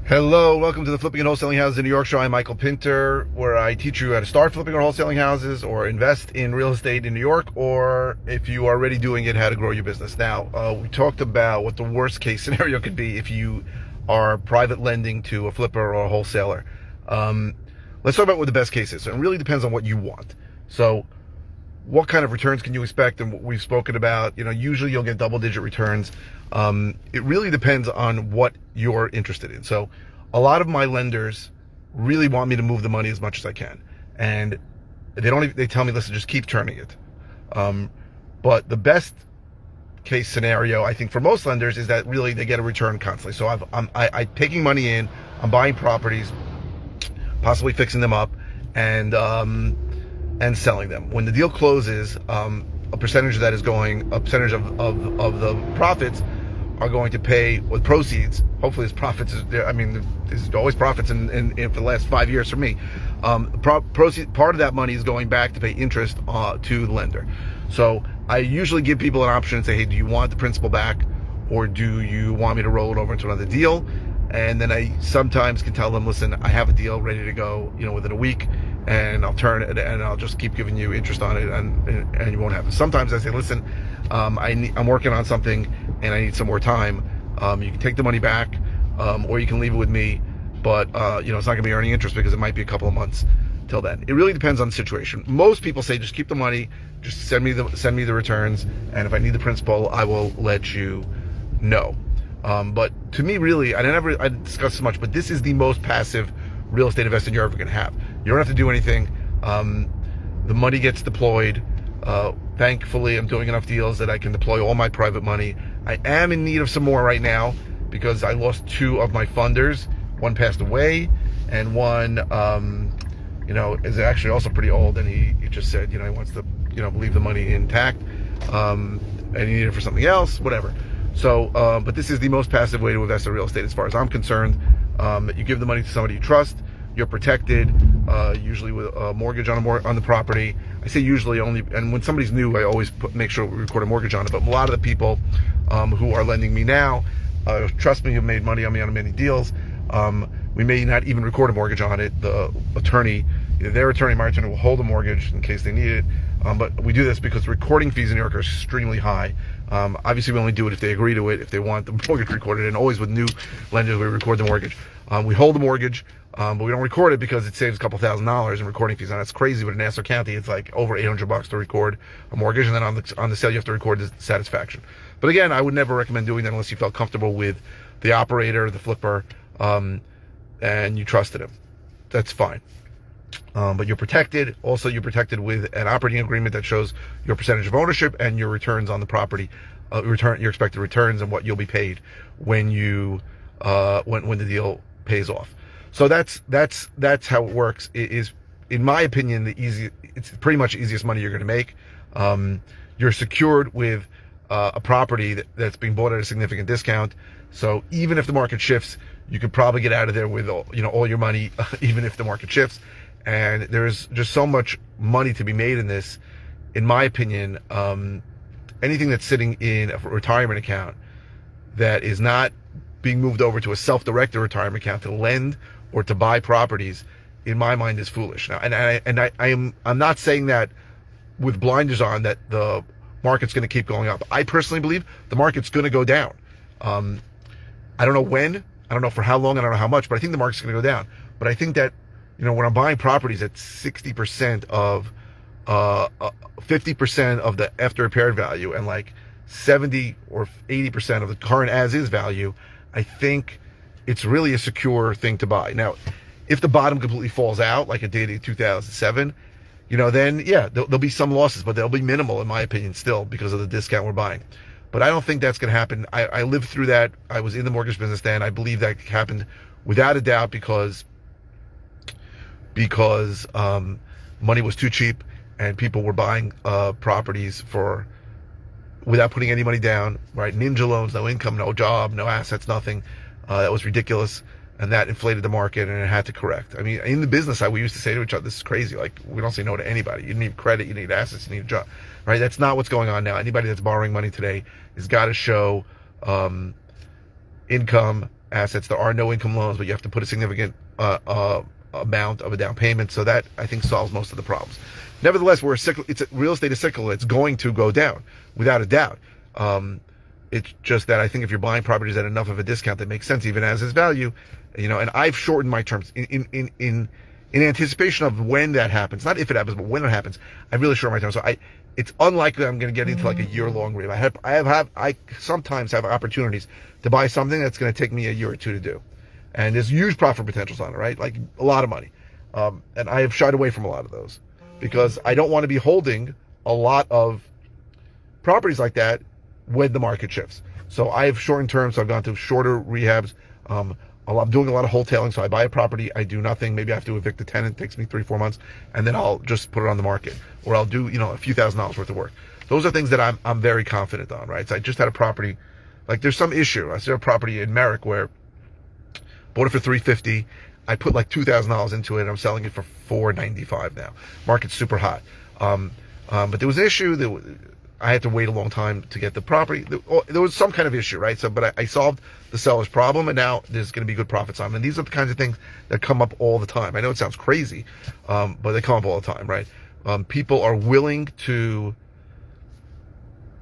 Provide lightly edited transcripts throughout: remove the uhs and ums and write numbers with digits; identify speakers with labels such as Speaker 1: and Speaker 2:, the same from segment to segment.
Speaker 1: Hello, welcome to the Flipping and Wholesaling Houses in New York show. I'm Michael Pinter, where I teach you how to start flipping or wholesaling houses or invest in real estate in New York, or if you are already doing it, how to grow your business. Now, we talked about what the worst case scenario could be if you are private lending to a flipper or a wholesaler. Let's talk about what the best case is. So it really depends on what you want. So what kind of returns can you expect? And what we've spoken about, usually you'll get double-digit returns. It really depends on what you're interested in. So a lot of my lenders really want me to move the money as much as I can. And they tell me, listen, just keep turning it. But the best case scenario, I think, for most lenders is that really they get a return constantly. So I'm taking money in, I'm buying properties, possibly fixing them up, and selling them. When the deal closes, a percentage of that is a percentage of the profits are going to pay with proceeds. Hopefully, there's profits. There's always profits in for the last 5 years for me. Proceed, part of that money is going back to pay interest to the lender. So I usually give people an option and say, hey, do you want the principal back, or do you want me to roll it over into another deal? And then I sometimes can tell them, listen, I have a deal ready to go, within a week, and I'll turn it and I'll just keep giving you interest on it, and you won't have it. Sometimes I say, listen, I'm working on something and I need some more time. You can take the money back, or you can leave it with me, but it's not going to be earning interest because it might be a couple of months till then. It really depends on the situation. Most people say, just keep the money, just send me the returns, and if I need the principal, I will let you know. But to me, really, I discuss this much, but this is the most passive real estate investing you're ever going to have. You don't have to do anything. The money gets deployed. Thankfully, I'm doing enough deals that I can deploy all my private money. I am in need of some more right now because I lost 2 of my funders. One passed away, and one, is actually also pretty old, and he just said, he wants to, leave the money intact, and he needed it for something else, whatever. So, but this is the most passive way to invest in real estate as far as I'm concerned. You give the money to somebody you trust. You're protected, usually with a mortgage on the property. I say usually only, and when somebody's new, I always make sure we record a mortgage on it. But a lot of the people who are lending me now, trust me, have made money on me on many deals. We may not even record a mortgage on it. The attorney, either their attorney, my attorney, will hold a mortgage in case they need it. But we do this because recording fees in New York are extremely high. Obviously, we only do it if they agree to it, if they want the mortgage recorded, and always with new lenders, we record the mortgage. We hold the mortgage, but we don't record it because it saves a couple $1,000s in recording fees. And that's crazy, but in Nassau County, it's like over $800 to record a mortgage, and then on the sale, you have to record the satisfaction. But again, I would never recommend doing that unless you felt comfortable with the operator, the flipper, and you trusted him. That's fine. But you're protected. Also, you're protected with an operating agreement that shows your percentage of ownership and your returns on the property, your expected returns, and what you'll be paid when when the deal pays off. So that's how it works. It is, in my opinion, it's pretty much the easiest money you're going to make. You're secured with a property that's being bought at a significant discount. So even if the market shifts, you could probably get out of there with all your money, even if the market shifts. And there's just so much money to be made in this. In my opinion, anything that's sitting in a retirement account that is not being moved over to a self-directed retirement account to lend or to buy properties, in my mind, is foolish. Now, I'm not saying that with blinders on that the market's going to keep going up. I personally believe the market's going to go down. I don't know when, I don't know for how long, I don't know how much, but I think the market's going to go down. But I think that, when I'm buying properties at 60% of 50% of the after repaired value and like 70 or 80% of the current as-is value, I think it's really a secure thing to buy. Now, if the bottom completely falls out, like it did in 2007, then yeah, there'll be some losses, but they'll be minimal, in my opinion, still, because of the discount we're buying. But I don't think that's going to happen. I lived through that. I was in the mortgage business then. I believe that happened without a doubt because money was too cheap and people were buying properties without putting any money down, right? Ninja loans, no income, no job, no assets, nothing. That was ridiculous, and that inflated the market, and it had to correct. I mean, in the business side, we used to say to each other, this is crazy. Like, we don't say no to anybody. You need credit, you need assets, you need a job, right? That's not what's going on now. Anybody that's borrowing money today has got to show income assets. There are no income loans, but you have to put a significant amount of a down payment. So that, I think, solves most of the problems. Nevertheless, real estate is cyclical. It's going to go down without a doubt. It's just that I think if you're buying properties at enough of a discount that makes sense, even as its value, and I've shortened my terms in anticipation of when that happens. Not if it happens, but when it happens. I've really shortened my terms. So it's unlikely I'm going to get into like a year-long rehab. I sometimes have opportunities to buy something that's going to take me a year or two to do, and there's huge profit potentials on it, right? Like a lot of money, and I have shied away from a lot of those because I don't want to be holding a lot of properties like that when the market shifts. So I have shortened terms. So I've gone to shorter rehabs. I'm doing a lot of wholesaling. So I buy a property, I do nothing. Maybe I have to evict the tenant. It takes me 3-4 months, and then I'll just put it on the market, or I'll do a few $1,000s worth of work. Those are things that I'm very confident on, right? So I just had a property, like there's some issue. I saw a property in Merrick where bought it for $350. I put like $2,000 into it. I'm selling it for $495 now. Market's super hot. But there was an issue that I had to wait a long time to get the property. There was some kind of issue, right? So, but I solved the seller's problem, and now there's going to be good profits on them. And these are the kinds of things that come up all the time. I know it sounds crazy, but they come up all the time, right? People are willing to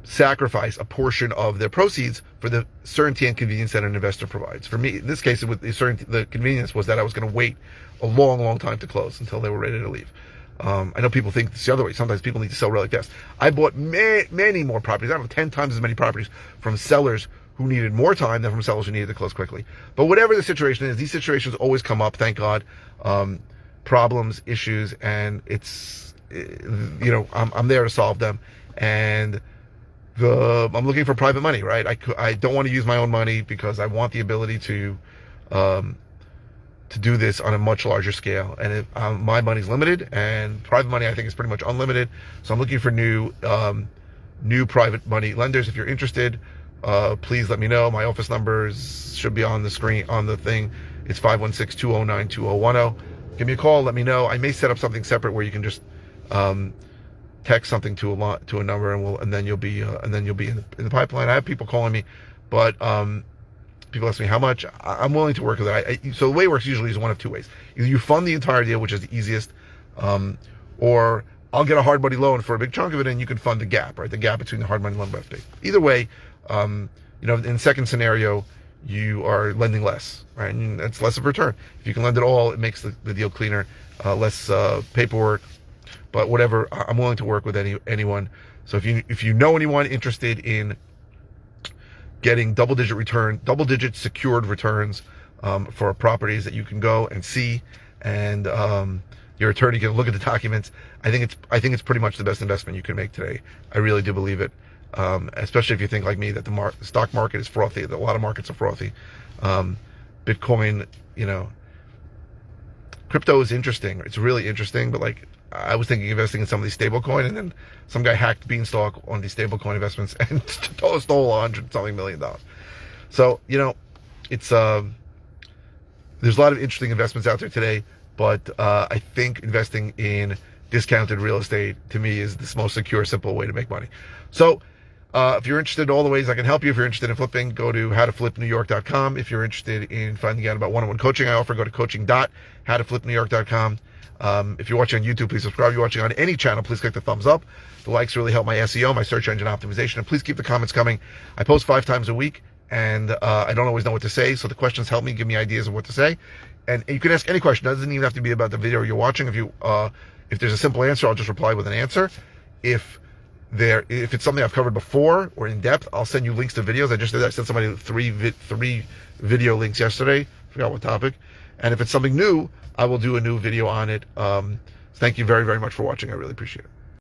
Speaker 1: sacrifice a portion of their proceeds for the certainty and convenience that an investor provides. For me, in this case, the convenience was that I was going to wait a long, long time to close until they were ready to leave. I know people think it's the other way. Sometimes people need to sell really fast. I bought many more properties. I don't know, 10 times as many properties from sellers who needed more time than from sellers who needed to close quickly. But whatever the situation is, these situations always come up, thank God. Problems, issues, and it's, I'm there to solve them. And I'm looking for private money, right? I don't want to use my own money because I want the ability to do this on a much larger scale. And if my money's limited, and private money I think is pretty much unlimited, so I'm looking for new private money lenders. If you're interested, please let me know. My office numbers should be on the screen, on the thing. It's 516-209-2010. Give me a call, let me know. I may set up something separate where you can just text something to a number, and then you'll be in the pipeline. I have people calling me, but people ask me how much. I'm willing to work with it. So the way it works usually is one of two ways. Either you fund the entire deal, which is the easiest, or I'll get a hard money loan for a big chunk of it, and you can fund the gap, right? The gap between the hard money loan and FP. Either way, in the second scenario, you are lending less, right? And that's less of a return. If you can lend it all, it makes the deal cleaner, less paperwork. But whatever, I'm willing to work with anyone. So if you know anyone interested in getting double-digit secured returns for properties that you can go and see, and your attorney can look at the documents, I think it's pretty much the best investment you can make today. I really do believe it, especially if you think like me that the stock market is frothy. That a lot of markets are frothy. Bitcoin, crypto is interesting. It's really interesting, but like, I was thinking of investing in some of these stablecoin, and then some guy hacked Beanstalk on these stablecoin investments and stole $100-something million. So, it's there's a lot of interesting investments out there today, but I think investing in discounted real estate, to me, is the most secure, simple way to make money. So if you're interested in all the ways I can help you, if you're interested in flipping, go to howtoflipnewyork.com. If you're interested in finding out about one-on-one coaching I offer, go to coaching.howtoflipnewyork.com. If you're watching on YouTube, please subscribe. If you're watching on any channel, please click the thumbs up. The likes really help my SEO, my search engine optimization, and please keep the comments coming. I post 5 times a week, and I don't always know what to say, so the questions help me give me ideas of what to say. And you can ask any question. It doesn't even have to be about the video you're watching. If there's a simple answer, I'll just reply with an answer. If it's something I've covered before or in depth, I'll send you links to videos. I just did that. I sent somebody three video links yesterday. Forgot what topic. And if it's something new, I will do a new video on it. Thank you very, very much for watching. I really appreciate it.